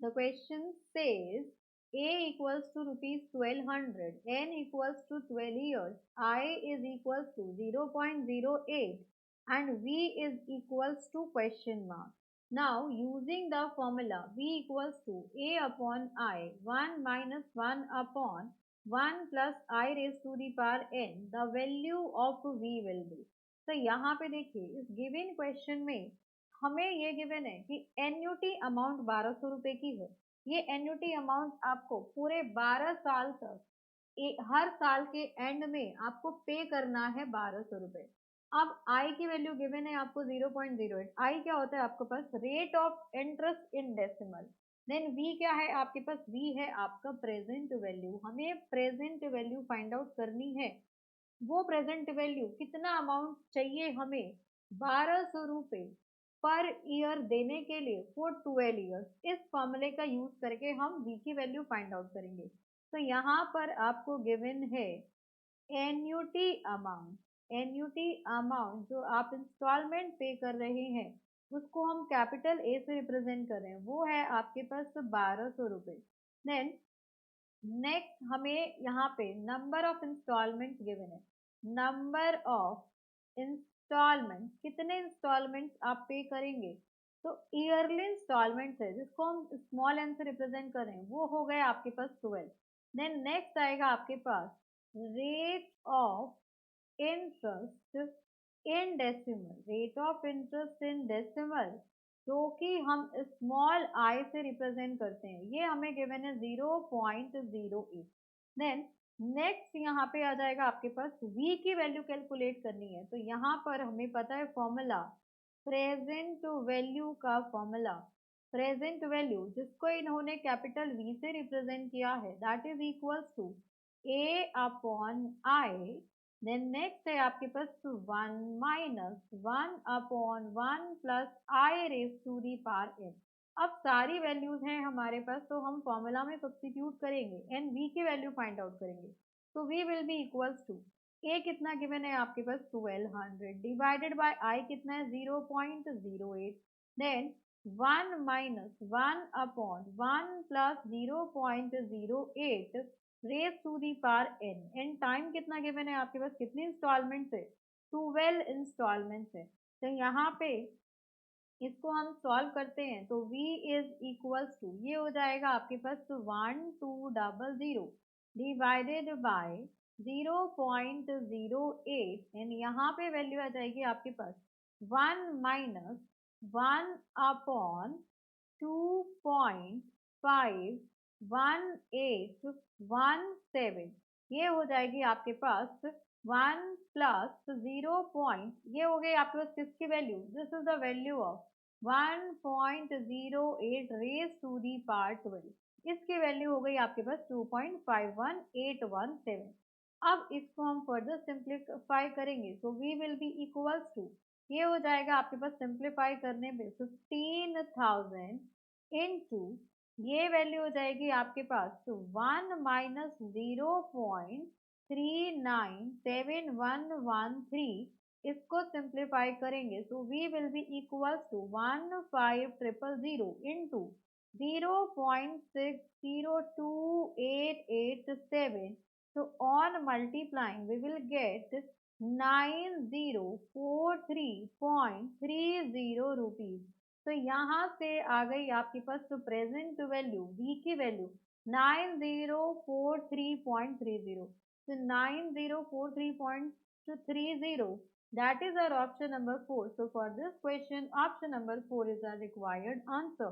The question says A equals to rupees 1200, N equals to 12 years, I is equals to 0.08 and V is equals to question mark. Now using the formula V equals to A upon I 1 minus 1 upon 1 plus I raised to the power n, the value of V will be. तो यहाँ पे देखिए इस given question में हमें ये given है कि एन्युटी अमाउंट 1200 रुपए की है। ये एन्युटी अमाउंट आपको पूरे 12 साल तक हर साल के एंड में आपको पे करना है 1200 रुपए। अब आई की वैल्यू गिवन है आपको 0.08। आई क्या होता है आपके पास rate of interest in decimal. Then V क्या है आपके पास, वी है आपका प्रेजेंट वैल्यू। हमें प्रेजेंट वैल्यू फाइंड आउट करनी है। वो प्रेजेंट वैल्यू कितना अमाउंट चाहिए हमें, 1200 रुपए पर ईयर देने के लिए फॉर 12 ईयर्स। इस फॉर्मूले का यूज करके हम वी की वैल्यू फाइंड आउट करेंगे। तो यहाँ पर आपको गिवन है एन्युटी अमाउंट। एन्युटी अमाउंट जो आप इंस्टॉलमेंट पे कर रहे हैं उसको हम कैपिटल ए से रिप्रेजेंट कर रहे हैं, वो है आपके पास 1200 रुपए। देन नेक्स्ट हमें यहाँ पे नंबर ऑफ इंस्टॉलमेंट गिवन है। नंबर ऑफ इंस्टॉलमेंट, कितने इंस्टॉलमेंट आप पे करेंगे, तो ईयरली इंस्टॉलमेंट है जिसको हम स्मॉल एन से रिप्रेजेंट कर रहे हैं, वो हो गए आपके पास 12। देन नेक्स्ट आएगा आपके पास rate of interest in decimal. Rate of interest in decimal जो कि हम स्मॉल आई से रिप्रेजेंट करते हैं, ये हमें गिवन है 0.08। देन नेक्स्ट यहाँ पे आ जाएगा आपके पास v की वैल्यू कैलकुलेट करनी है। तो यहाँ पर हमें पता है फॉर्मूला प्रेजेंट वैल्यू का फॉर्मूला। प्रेजेंट वैल्यू जिसको इन्होंने कैपिटल V से रिप्रेजेंट किया है that is equals to A upon I। Then next है आपके पास 1 minus 1 upon 1 plus i raise to the power n। अब सारी वैल्यूज हैं हमारे पास, तो हम फॉर्मूला में सब्स्टिट्यूट करेंगे एंड v की वैल्यू फाइंड आउट करेंगे। तो v will be equals to a कितना गिवन है आपके पास 1200 डिवाइडेड बाय i कितना है 0.08। Then 1 minus 1 upon 1 plus 0.08 raise to the power n। And time कितना गिवन है आपके पास, कितनी इंस्टॉलमेंट है, 12 इंस्टॉलमेंट है। तो यहाँ पे इसको हम सॉल्व करते हैं तो v इज इक्वल्स टू ये हो जाएगा आपके पास 1200 डिवाइडेड बाय 0.08 एंड यहाँ पे वैल्यू आ जाएगी आपके पास 1 माइनस 1 अपॉन 2.51817। ये हो जाएगी आपके पास 1 प्लस 0 पॉइंट, ये हो गई आपके पास किसकी value, this is the value of 1.08 raise to the power 12। इसकी वैल्यू हो गई आपके पास 2.51817। अब इसको हम फर्दर सिंप्लीफाई करेंगे तो v will be equals to ये हो जाएगा आपके पास सिंप्लीफाई करने पे 15,000 इनटू ये वैल्यू हो जाएगी आपके पास तो 1 माइनस 0.397113। इसको सिंप्लीफाई करेंगे तो v will be equals to 15,000 into 0.602887। So on multiplying we will get 9043.30 rupees। तो यहाँ से आ गई आपके पास तो प्रेजेंट वैल्यू v की वैल्यू 9043.30। तो 9043.30 that is our option number 4। So for this question option number 4 is our required answer।